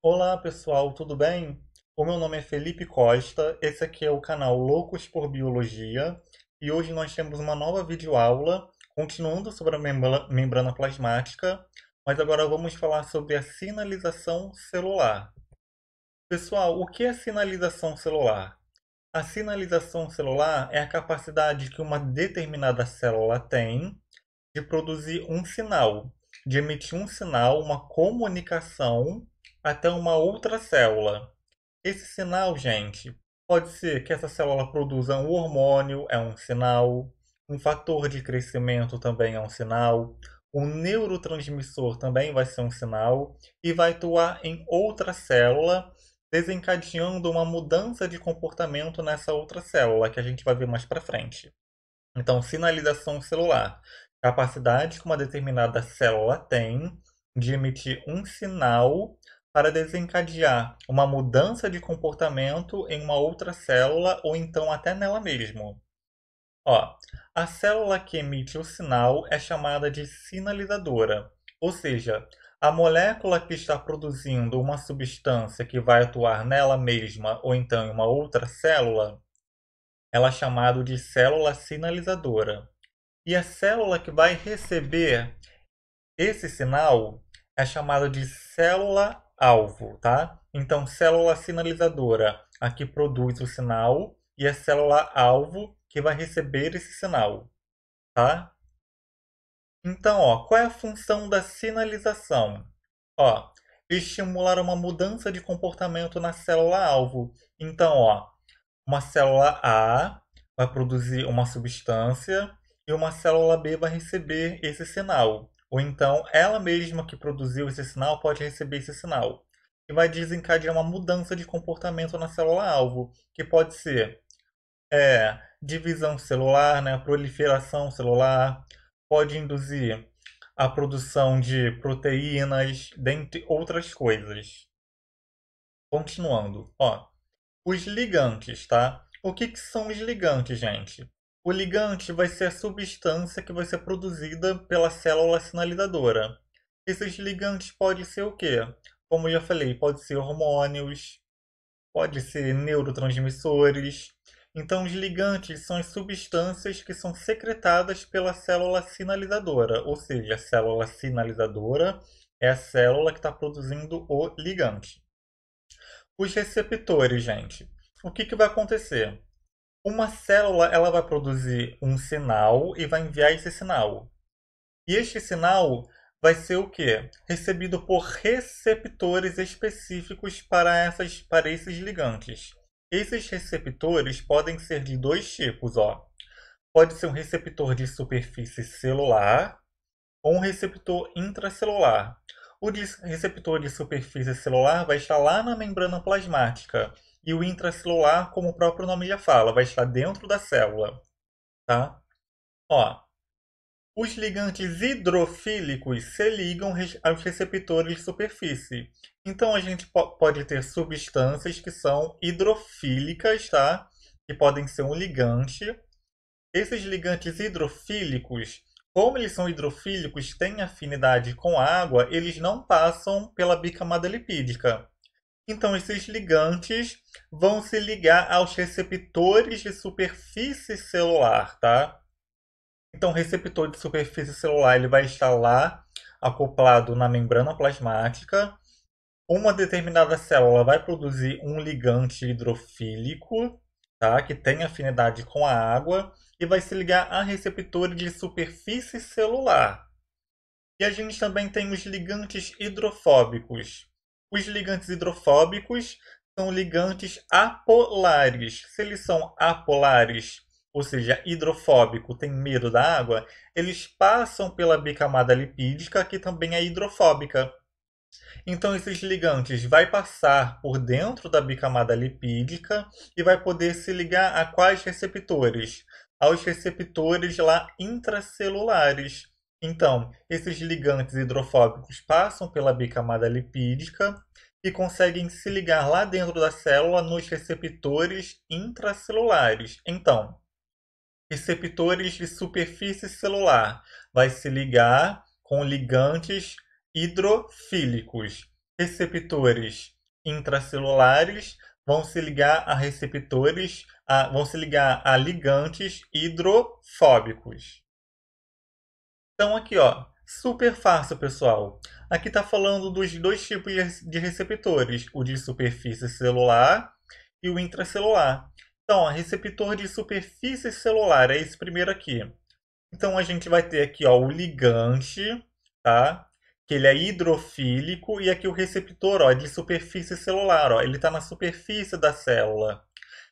Olá pessoal, tudo bem? O meu nome é Felipe Costa, esse aqui é o canal Loucos por Biologia e hoje nós temos uma nova videoaula continuando sobre a membrana plasmática, mas agora vamos falar sobre a sinalização celular. Pessoal, o que é sinalização celular? A sinalização celular é a capacidade que uma determinada célula tem de produzir um sinal, de emitir um sinal, uma comunicação até uma outra célula. Esse sinal, gente, pode ser que essa célula produza um hormônio, é um sinal, um fator de crescimento também é um sinal, um neurotransmissor também vai ser um sinal e vai atuar em outra célula, desencadeando uma mudança de comportamento nessa outra célula, que a gente vai ver mais para frente. Então, sinalização celular, capacidade que uma determinada célula tem de emitir um sinal para desencadear uma mudança de comportamento em uma outra célula ou então até nela mesma. Ó, a célula que emite o sinal é chamada de sinalizadora, ou seja, a molécula que está produzindo uma substância que vai atuar nela mesma ou então em uma outra célula, ela é chamada de célula sinalizadora. E a célula que vai receber esse sinal é chamada de célula-alvo, tá? Então, célula sinalizadora, a que produz o sinal, e a célula-alvo que vai receber esse sinal, tá? Então, ó, qual é a função da sinalização? Ó, estimular uma mudança de comportamento na célula-alvo. Então, ó, uma célula A vai produzir uma substância e uma célula B vai receber esse sinal. Ou então, ela mesma que produziu esse sinal pode receber esse sinal. E vai desencadear uma mudança de comportamento na célula-alvo, que pode ser divisão celular, né, proliferação celular, pode induzir a produção de proteínas, dentre outras coisas. Continuando, ó, os ligantes, tá? O que são os ligantes, gente? O ligante vai ser a substância que vai ser produzida pela célula sinalizadora. Esses ligantes podem ser o quê? Como eu já falei, pode ser hormônios, pode ser neurotransmissores. Então, os ligantes são as substâncias que são secretadas pela célula sinalizadora, ou seja, a célula sinalizadora é a célula que está produzindo o ligante. Os receptores, gente. O que vai acontecer? Uma célula ela vai produzir um sinal e vai enviar esse sinal. E este sinal vai ser o quê? Recebido por receptores específicos para esses ligantes. Esses receptores podem ser de dois tipos, ó. Pode ser um receptor de superfície celular ou um receptor intracelular. Receptor de superfície celular vai estar lá na membrana plasmática e o intracelular, como o próprio nome já fala, vai estar dentro da célula, tá? Ó, os ligantes hidrofílicos se ligam aos receptores de superfície. Então a gente pode ter substâncias que são hidrofílicas, tá? Que podem ser um ligante. Esses ligantes hidrofílicos, como eles são hidrofílicos, têm afinidade com a água, eles não passam pela bicamada lipídica. Então, esses ligantes vão se ligar aos receptores de superfície celular, tá? Então, o receptor de superfície celular ele vai estar lá acoplado na membrana plasmática. Uma determinada célula vai produzir um ligante hidrofílico, tá? Que tem afinidade com a água e vai se ligar a receptores de superfície celular. E a gente também tem os ligantes hidrofóbicos. Os ligantes hidrofóbicos são ligantes apolares. Se eles são apolares, ou seja, hidrofóbico, tem medo da água, eles passam pela bicamada lipídica, que também é hidrofóbica. Então, esses ligantes vai passar por dentro da bicamada lipídica e vai poder se ligar a quais receptores? Aos receptores lá intracelulares. Então, esses ligantes hidrofóbicos passam pela bicamada lipídica e conseguem se ligar lá dentro da célula nos receptores intracelulares. Então, receptores de superfície celular vai se ligar com ligantes hidrofílicos. receptores intracelulares vão se ligar a vão se ligar a ligantes hidrofóbicos. Então aqui, ó, super fácil, pessoal. Aqui está falando dos dois tipos de receptores, o de superfície celular e o intracelular. Então, ó, receptor de superfície celular é esse primeiro aqui. Então a gente vai ter aqui, ó, o ligante, tá? Que ele é hidrofílico, e aqui o receptor, ó, é de superfície celular, ó, ele está na superfície da célula.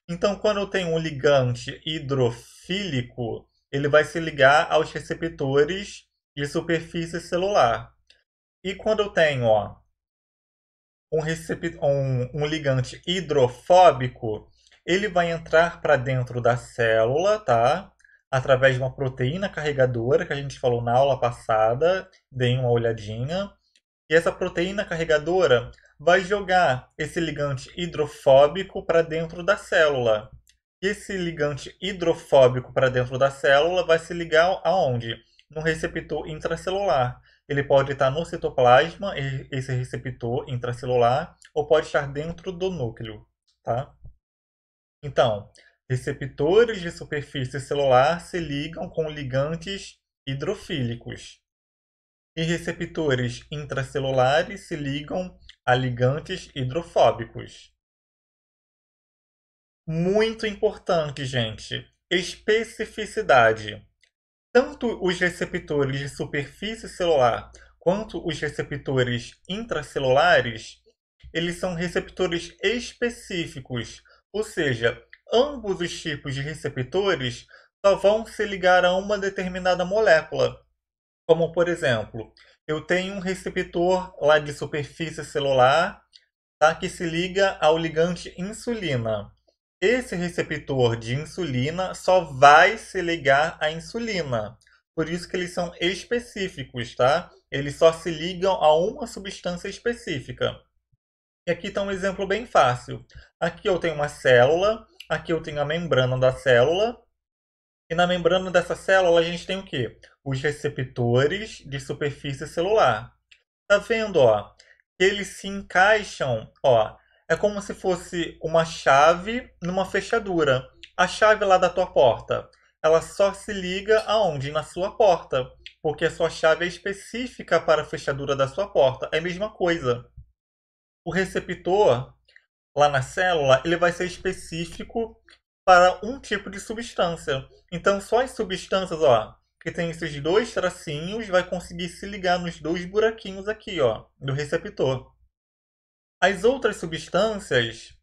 Então, quando eu tenho um ligante hidrofílico, ele vai se ligar aos receptores de superfície celular. E quando eu tenho, ó, um ligante hidrofóbico, ele vai entrar para dentro da célula, tá? Através de uma proteína carregadora que a gente falou na aula passada, deem uma olhadinha. E essa proteína carregadora vai jogar esse ligante hidrofóbico para dentro da célula. E esse ligante hidrofóbico para dentro da célula vai se ligar aonde? No receptor intracelular. Ele pode estar no citoplasma, esse receptor intracelular, ou pode estar dentro do núcleo, tá? Então, receptores de superfície celular se ligam com ligantes hidrofílicos. E receptores intracelulares se ligam a ligantes hidrofóbicos. Muito importante, gente. Especificidade. Tanto os receptores de superfície celular quanto os receptores intracelulares, eles são receptores específicos, ou seja, ambos os tipos de receptores só vão se ligar a uma determinada molécula. Como, por exemplo, eu tenho um receptor lá de superfície celular, tá, que se liga ao ligante insulina. Esse receptor de insulina só vai se ligar à insulina. Por isso que eles são específicos, tá? Eles só se ligam a uma substância específica. E aqui está um exemplo bem fácil. Aqui eu tenho uma célula, aqui eu tenho a membrana da célula, e na membrana dessa célula a gente tem o quê? Os receptores de superfície celular. Tá vendo, ó? Eles se encaixam, ó. É como se fosse uma chave numa fechadura. A chave lá da tua porta, ela só se liga aonde? Na sua porta, porque a sua chave é específica para a fechadura da sua porta. É a mesma coisa. O receptor lá na célula, ele vai ser específico para um tipo de substância. Então, só as substâncias, ó, que tem esses dois tracinhos, vai conseguir se ligar nos dois buraquinhos aqui, ó, do receptor. As outras substâncias,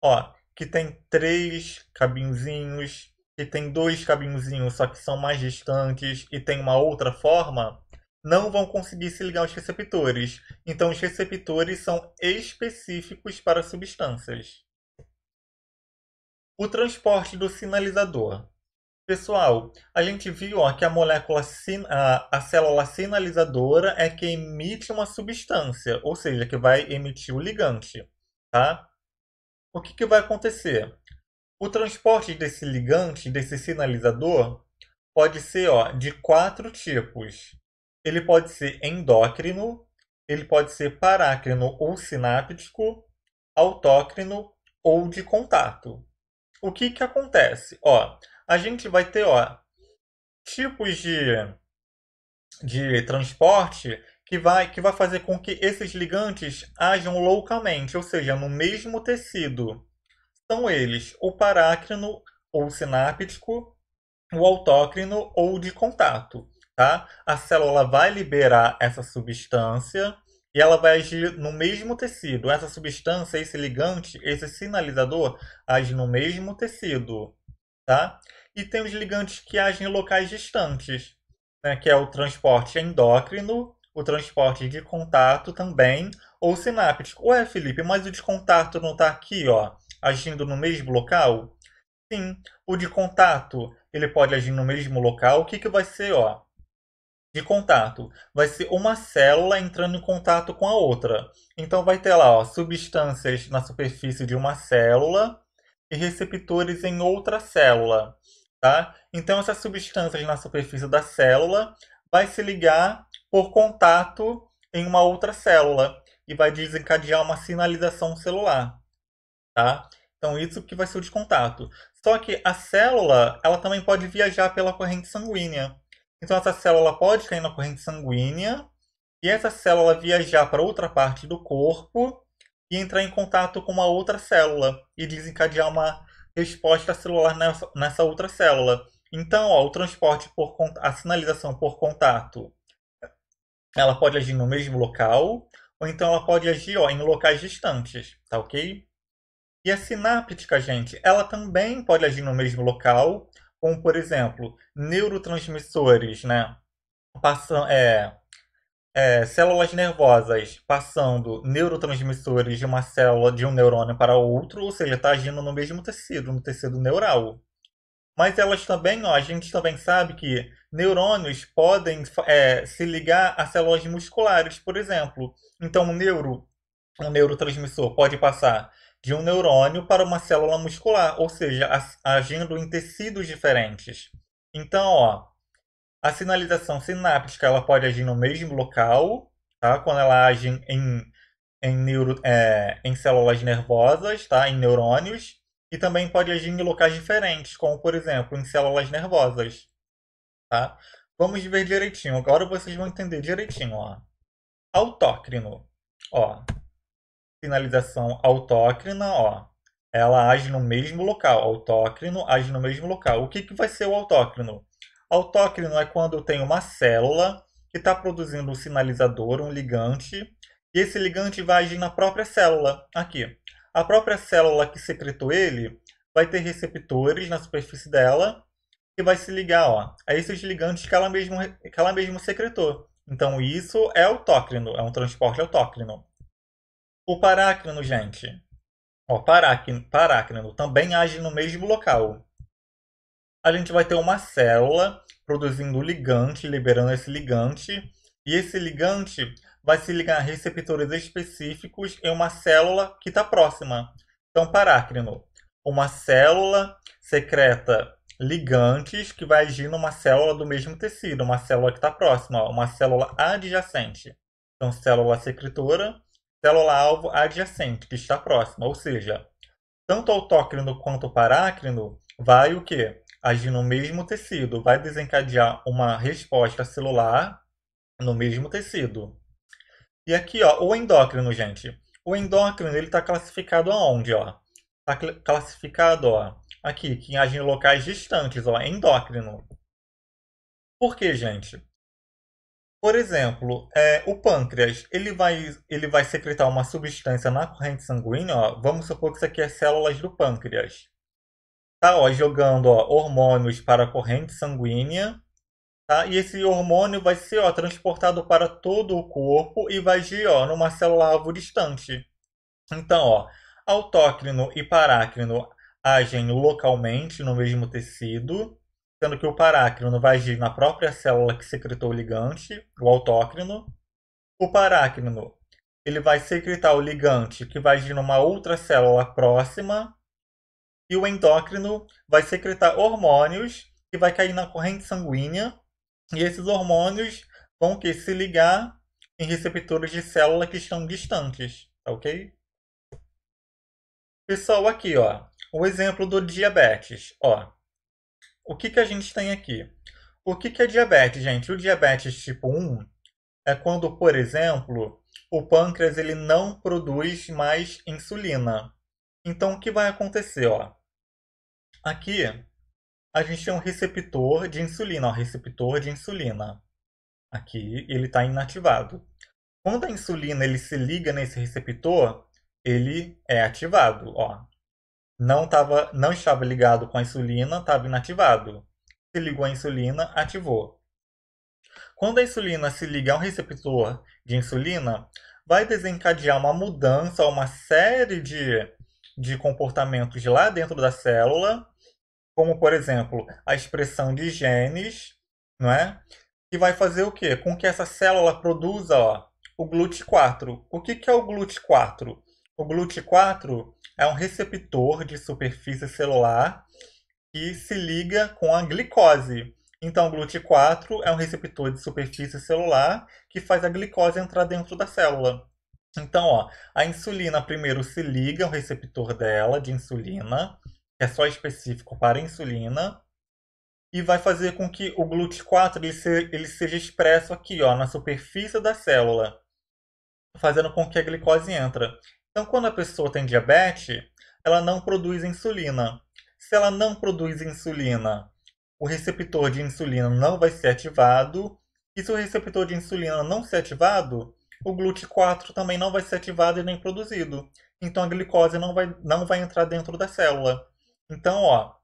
ó, que tem três cabinhozinhos, que tem dois cabinhozinhos, só que são mais distantes e tem uma outra forma, não vão conseguir se ligar aos receptores. Então, os receptores são específicos para substâncias. O transporte do sinalizador. Pessoal, a gente viu, ó, que a molécula, a célula sinalizadora é que emite uma substância, ou seja, que vai emitir o ligante, tá? O que que vai acontecer? O transporte desse ligante, desse sinalizador, pode ser, ó, de quatro tipos. Ele pode ser endócrino, ele pode ser parácrino ou sináptico, autócrino ou de contato. O que que acontece? Ó, a gente vai ter, ó, tipos de transporte que vai fazer com que esses ligantes ajam localmente, ou seja, no mesmo tecido. São eles o parácrino ou sináptico, o autócrino ou de contato, tá? A célula vai liberar essa substância e ela vai agir no mesmo tecido. Essa substância, esse ligante, esse sinalizador age no mesmo tecido, tá? E tem os ligantes que agem em locais distantes, né? Que é o transporte endócrino, o transporte de contato também, ou sináptico. Ué, Felipe, mas o de contato não está aqui, ó, agindo no mesmo local? Sim, o de contato, ele pode agir no mesmo local. O que que vai ser, ó? De contato. Vai ser uma célula entrando em contato com a outra. Então vai ter lá, ó, substâncias na superfície de uma célula e receptores em outra célula, tá? Então essas substâncias na superfície da célula vai se ligar por contato em uma outra célula. e vai desencadear uma sinalização celular, tá? Então isso que vai ser o de contato. Só que a célula, ela também pode viajar pela corrente sanguínea. Então essa célula pode cair na corrente sanguínea e essa célula viajar para outra parte do corpo e entrar em contato com uma outra célula e desencadear uma resposta celular nessa outra célula. Então, ó, o transporte a sinalização por contato, ela pode agir no mesmo local, ou então ela pode agir, ó, em locais distantes, tá ok? E a sináptica, gente, ela também pode agir no mesmo local, como por exemplo, neurotransmissores, né? Passam, células nervosas passando neurotransmissores de uma célula de um neurônio para outro, ou seja, está agindo no mesmo tecido, no tecido neural. Mas elas também, ó, a gente também sabe que neurônios podem se ligar a células musculares, por exemplo. Então, um neurotransmissor pode passar de um neurônio para uma célula muscular, ou seja, agindo em tecidos diferentes. Então, ó, a sinalização sináptica ela pode agir no mesmo local, tá? Quando ela age em células nervosas, tá? Em neurônios, e também pode agir em locais diferentes, como por exemplo em células nervosas, tá? Vamos ver direitinho. Agora vocês vão entender direitinho, ó. Autócrino, ó. Sinalização autócrina, ó. Ela age no mesmo local. Autócrino age no mesmo local. O que, que vai ser o autócrino? Autócrino é quando eu tenho uma célula que está produzindo um sinalizador, um ligante, e esse ligante vai agir na própria célula. Aqui. A própria célula que secretou ele vai ter receptores na superfície dela que vai se ligar, ó, a esses ligantes que ela mesmo secretou. Então isso é autócrino, é um transporte autócrino. O parácrino, gente. Ó, parácrino também age no mesmo local. A gente vai ter uma célula produzindo ligante, liberando esse ligante, e esse ligante vai se ligar a receptores específicos em uma célula que está próxima. Então, parácrino, uma célula secreta ligantes que vai agir numa célula do mesmo tecido, uma célula que está próxima, uma célula adjacente. Então, célula secretora, célula-alvo adjacente, que está próxima. Ou seja, tanto o autócrino quanto o parácrino vai o quê? Agir no mesmo tecido, vai desencadear uma resposta celular no mesmo tecido. E aqui, ó, o endócrino, gente. O endócrino, ele está classificado aonde, ó? Está classificado, ó, aqui, que age em locais distantes, ó, endócrino. Por quê, gente? Por exemplo, o pâncreas, ele vai secretar uma substância na corrente sanguínea, ó, vamos supor que isso aqui é células do pâncreas. Tá, ó, jogando, ó, hormônios para a corrente sanguínea, tá? E esse hormônio vai ser, ó, transportado para todo o corpo e vai agir, ó, numa célula-alvo distante. Então, ó, autócrino e parácrino agem localmente no mesmo tecido, sendo que o parácrino vai agir na própria célula que secretou o ligante, o autócrino. O parácrino, ele vai secretar o ligante que vai agir numa outra célula próxima. E o endócrino vai secretar hormônios que vai cair na corrente sanguínea. E esses hormônios vão que se ligar em receptores de célula que estão distantes, tá ok? Pessoal, aqui, ó, o exemplo do diabetes, ó. O que que a gente tem aqui? O que que é diabetes, gente? O diabetes tipo 1 é quando, por exemplo, o pâncreas ele não produz mais insulina. Então, o que vai acontecer, ó? Aqui, a gente tem um receptor de insulina, ó, receptor de insulina. Aqui, ele está inativado. Quando a insulina ele se liga nesse receptor, ele é ativado, ó. Não estava ligado com a insulina, estava inativado. Se ligou a insulina, ativou. Quando a insulina se liga a um receptor de insulina, vai desencadear uma mudança, uma série de comportamentos lá dentro da célula, como por exemplo a expressão de genes, não é? Que vai fazer o quê? Com que essa célula produza, ó, o GLUT4. O que que é o GLUT4? O GLUT4 é um receptor de superfície celular que se liga com a glicose. Então, o GLUT4 é um receptor de superfície celular que faz a glicose entrar dentro da célula. Então, ó, a insulina primeiro se liga ao receptor dela de insulina, que é só específico para a insulina, e vai fazer com que o GLUT4 ele seja expresso aqui, ó, na superfície da célula, fazendo com que a glicose entre. Então, quando a pessoa tem diabetes, ela não produz insulina. Se ela não produz insulina, o receptor de insulina não vai ser ativado. E se o receptor de insulina não ser ativado, o GLUT4 também não vai ser ativado e nem produzido. Então a glicose não vai entrar dentro da célula. Então, ó,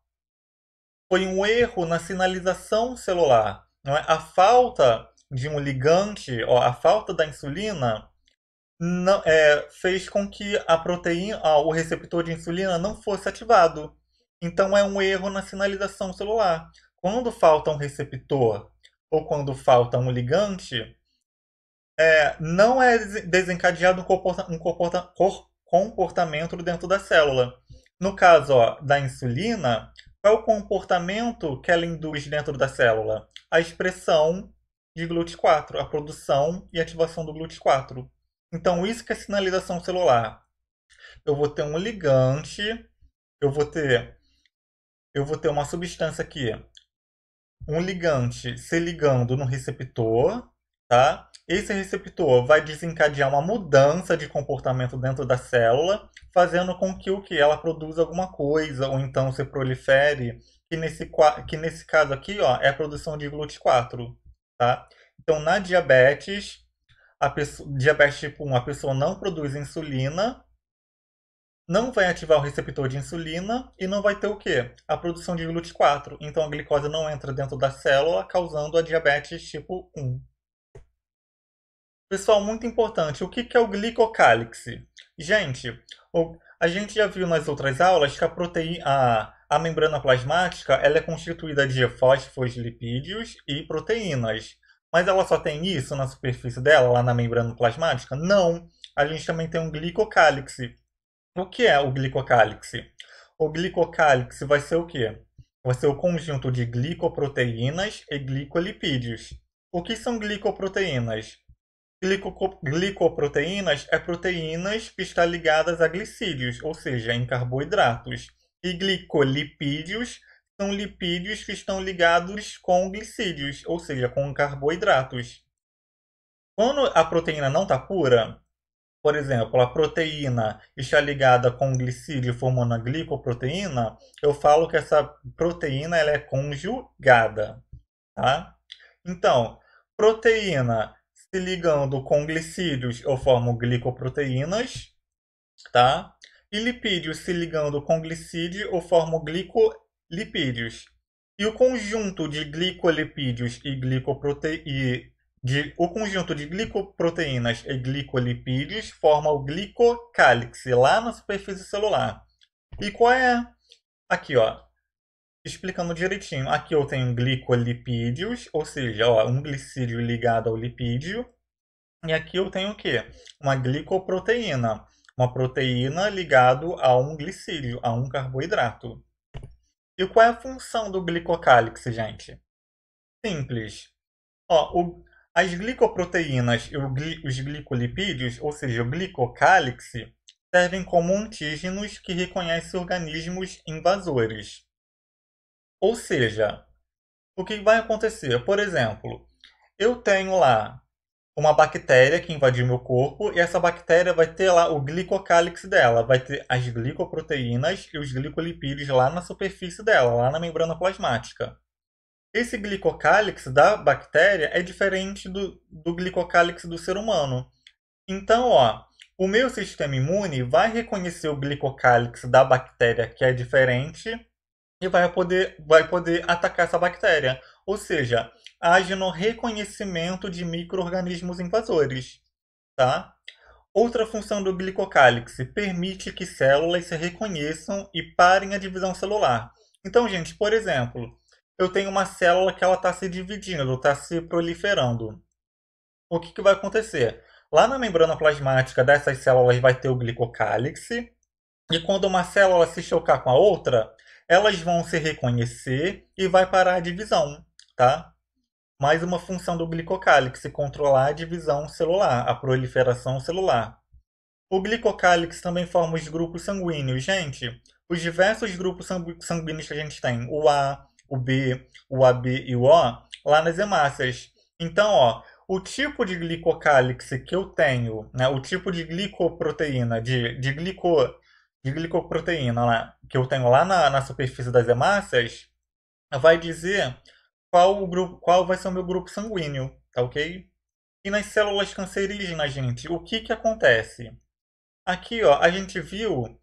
foi um erro na sinalização celular. Não é? A falta de um ligante, ó, a falta da insulina não, fez com que a proteína, o receptor de insulina não fosse ativado. Então é um erro na sinalização celular. Quando falta um receptor ou quando falta um ligante, não é desencadeado comportamento dentro da célula. No caso, ó, da insulina, qual é o comportamento que ela induz dentro da célula? A expressão de GLUT4, a produção e ativação do GLUT4. Então, isso que é sinalização celular. Eu vou ter um ligante, eu vou ter, eu vou ter uma substância aqui, um ligante se ligando no receptor, tá? Esse receptor vai desencadear uma mudança de comportamento dentro da célula, fazendo com que o que ela produza alguma coisa, ou então se prolifere, que nesse caso aqui, ó, é a produção de GLUT4, tá? Então, na diabetes, diabetes tipo 1, a pessoa não produz insulina, não vai ativar o receptor de insulina e não vai ter o quê? A produção de GLUT4. Então a glicose não entra dentro da célula, causando a diabetes tipo 1. Pessoal, muito importante, o que é o glicocálix? Gente, a gente já viu nas outras aulas que a membrana plasmática ela é constituída de fosfolipídios e proteínas. Mas ela só tem isso na superfície dela, lá na membrana plasmática? Não. A gente também tem um glicocálix. O que é o glicocálix? O glicocálix vai ser o quê? Vai ser o conjunto de glicoproteínas e glicolipídios. O que são glicoproteínas? Glicoproteínas é proteínas que estão ligadas a glicídios, ou seja, em carboidratos. E glicolipídios são lipídios que estão ligados com glicídios, ou seja, com carboidratos. Quando a proteína não está pura, por exemplo, a proteína está ligada com glicídio formando a glicoproteína, eu falo que essa proteína ela é conjugada, tá? Então, proteína se ligando com glicídios, eu formo glicoproteínas, tá? E lipídios se ligando com glicídio, eu formo glicolipídios. E o conjunto de glicolipídios e o conjunto de glicoproteínas e glicolipídios forma o glicocálix lá na superfície celular. E qual é? Aqui, ó, explicando direitinho. Aqui eu tenho glicolipídios, ou seja, ó, um glicídio ligado ao lipídio. E aqui eu tenho o quê? Uma glicoproteína. Uma proteína ligado a um glicídio, a um carboidrato. E qual é a função do glicocálix, gente? Simples. Ó, as glicoproteínas e os glicolipídios, ou seja, o glicocálix, servem como antígenos que reconhecem organismos invasores. Ou seja, o que vai acontecer? Por exemplo, eu tenho lá uma bactéria que invadiu meu corpo e essa bactéria vai ter lá o glicocálix dela, vai ter as glicoproteínas e os glicolipídios lá na superfície dela, lá na membrana plasmática. Esse glicocálix da bactéria é diferente do glicocálix do ser humano. Então, ó, o meu sistema imune vai reconhecer o glicocálix da bactéria que é diferente e vai poder atacar essa bactéria. Ou seja, age no reconhecimento de micro-organismos invasores, tá? Outra função do glicocálix permite que células se reconheçam e parem a divisão celular. Então, gente, por exemplo, eu tenho uma célula que ela está se dividindo, está se proliferando. O que vai acontecer? Lá na membrana plasmática dessas células vai ter o glicocálix, e quando uma célula se chocar com a outra, elas vão se reconhecer e vai parar a divisão, tá? Mais uma função do glicocálix, controlar a divisão celular, a proliferação celular. O glicocálix também forma os grupos sanguíneos. Gente, os diversos grupos sanguíneos que a gente tem, o A, o B, o AB e o O, lá nas hemácias. Então, ó, o tipo de glicocálix que eu tenho, né, o tipo de glicoproteína, de glicoproteína lá, que eu tenho lá na superfície das hemácias, vai dizer qual vai ser o meu grupo sanguíneo, tá ok? E nas células cancerígenas, gente, o que que acontece? Aqui, ó, a gente viu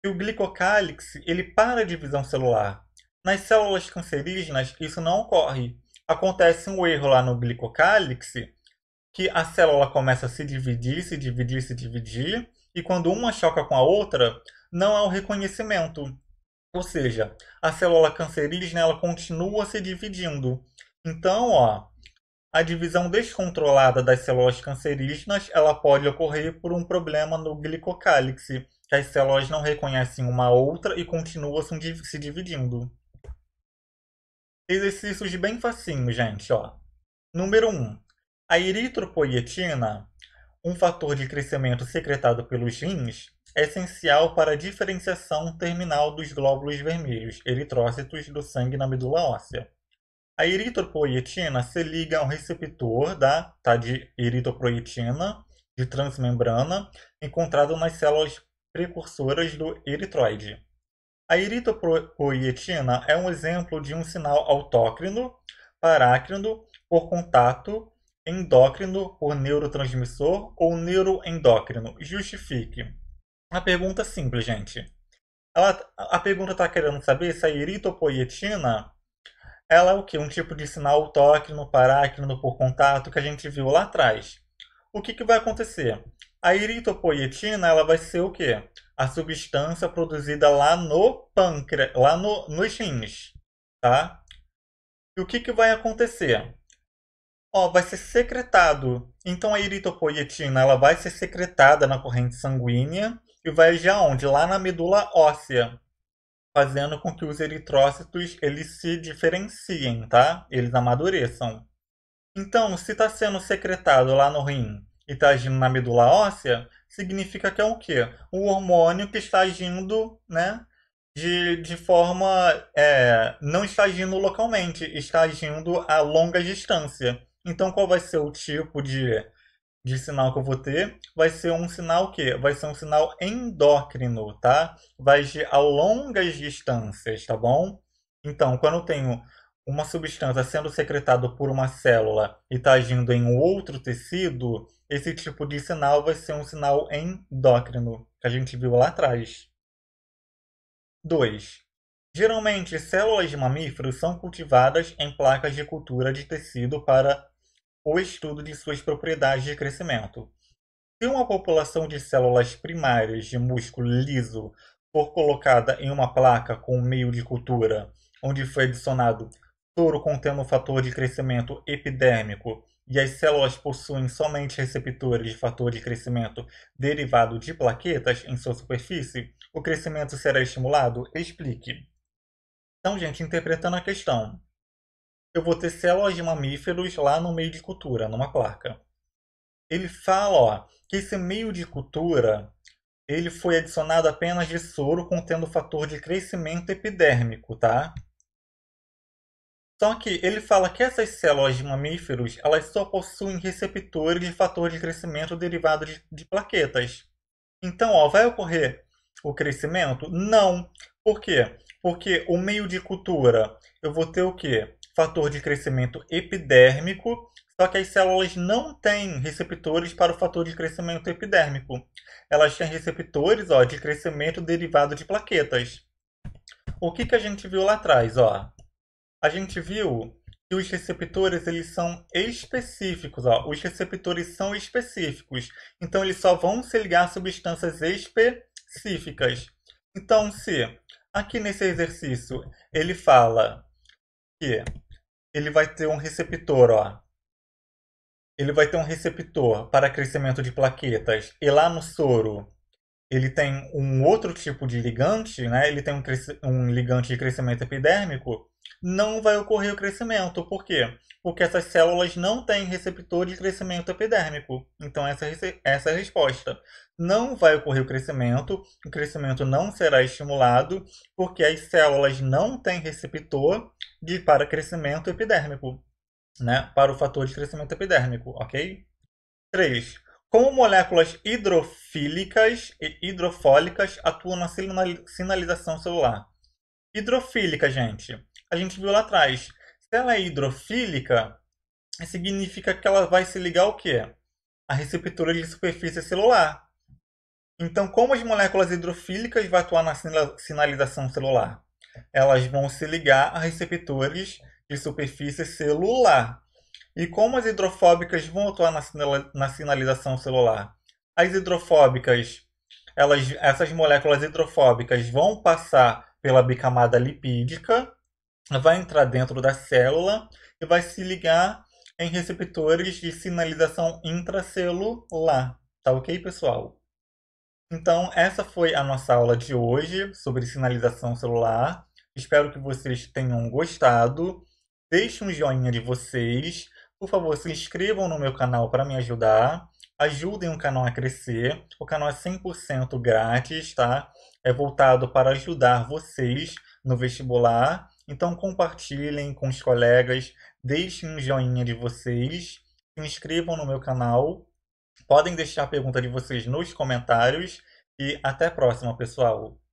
que o glicocálix, ele para a divisão celular. Nas células cancerígenas, isso não ocorre. Acontece um erro lá no glicocálix, que a célula começa a se dividir, se dividir, se dividir, e quando uma choca com a outra, não há o reconhecimento. Ou seja, a célula cancerígena ela continua se dividindo. Então, ó, a divisão descontrolada das células cancerígenas ela pode ocorrer por um problema no glicocálix, que as células não reconhecem uma outra e continuam se dividindo. Exercícios bem facinhos, gente. Ó. Número 1. A eritropoietina, um fator de crescimento secretado pelos rins, é essencial para a diferenciação terminal dos glóbulos vermelhos, eritrócitos, do sangue na medula óssea. A eritropoietina se liga a um receptor de eritropoietina de transmembrana encontrado nas células precursoras do eritroide. A eritropoietina é um exemplo de um sinal autócrino, parácrino por contato, endócrino por neurotransmissor ou neuroendócrino. Justifique. Uma pergunta simples, gente. A pergunta está querendo saber se a eritropoietina ela é o quê? Um tipo de sinal autócrino, parácrino por contato que a gente viu lá atrás. O que, que vai acontecer? A eritropoietina ela vai ser o quê? A substância produzida lá no pâncreas, lá nos rins, tá? E o que, que vai acontecer? Ó, vai ser secretado. Então a eritropoietina ela vai ser secretada na corrente sanguínea e vai já onde? Lá na medula óssea, fazendo com que os eritrócitos eles se diferenciem, tá? Eles amadureçam. Então, se está sendo secretado lá no rim e está agindo na medula óssea, significa que é o quê? O hormônio que está agindo, né? De forma. Não está agindo localmente, está agindo a longa distância. Então, qual vai ser o tipo de sinal que eu vou ter? Vai ser um sinal que vai ser um sinal endócrino, tá? Vai agir a longas distâncias, tá bom? Então, quando eu tenho uma substância sendo secretada por uma célula e está agindo em um outro tecido, esse tipo de sinal vai ser um sinal endócrino, que a gente viu lá atrás. 2. Geralmente, células de mamíferos são cultivadas em placas de cultura de tecido para o estudo de suas propriedades de crescimento. Se uma população de células primárias de músculo liso for colocada em uma placa com um meio de cultura, onde foi adicionado soro contendo um fator de crescimento epidérmico e as células possuem somente receptores de fator de crescimento derivado de plaquetas em sua superfície, o crescimento será estimulado? Explique. Então, gente, interpretando a questão, eu vou ter células de mamíferos lá no meio de cultura, numa placa. Ele fala, ó, que esse meio de cultura ele foi adicionado apenas de soro contendo fator de crescimento epidérmico, tá? Só que ele fala que essas células de mamíferos elas só possuem receptores de fator de crescimento derivado de plaquetas. Então, ó, vai ocorrer o crescimento? Não. Por quê? Porque o meio de cultura eu vou ter o quê? Fator de crescimento epidérmico, só que as células não têm receptores para o fator de crescimento epidérmico. Elas têm receptores ó, de crescimento derivado de plaquetas. O que, que a gente viu lá atrás? Ó? A gente viu que os receptores eles são específicos. Ó. Os receptores são específicos. Então, eles só vão se ligar a substâncias específicas. Então, se aqui nesse exercício ele fala que ele vai ter um receptor, ó. Ele vai ter um receptor para crescimento de plaquetas. E lá no soro ele tem um outro tipo de ligante, né? Ele tem um ligante de crescimento epidérmico, não vai ocorrer o crescimento. Por quê? Porque essas células não têm receptor de crescimento epidérmico. Então, essa é a resposta. não vai ocorrer o crescimento não será estimulado, porque as células não têm receptor para crescimento epidérmico, né? Para o fator de crescimento epidérmico, ok? 3. Como moléculas hidrofílicas e hidrofólicas atuam na sinalização celular? Hidrofílica, gente. A gente viu lá atrás. Se ela é hidrofílica, significa que ela vai se ligar ao quê? A receptora de superfície celular. Então, como as moléculas hidrofílicas vão atuar na sinalização celular? Elas vão se ligar a receptores de superfície celular. E como as hidrofóbicas vão atuar na sinalização celular? As hidrofóbicas, essas moléculas hidrofóbicas vão passar pela bicamada lipídica, vai entrar dentro da célula e vai se ligar em receptores de sinalização intracelular. Tá ok, pessoal? Então, essa foi a nossa aula de hoje sobre sinalização celular. Espero que vocês tenham gostado. Deixem um joinha de vocês. Por favor, se inscrevam no meu canal para me ajudar. Ajudem o canal a crescer. O canal é 100% grátis, tá? É voltado para ajudar vocês no vestibular. Então, compartilhem com os colegas. Deixem um joinha de vocês. Se inscrevam no meu canal. Podem deixar a pergunta de vocês nos comentários. E até a próxima, pessoal!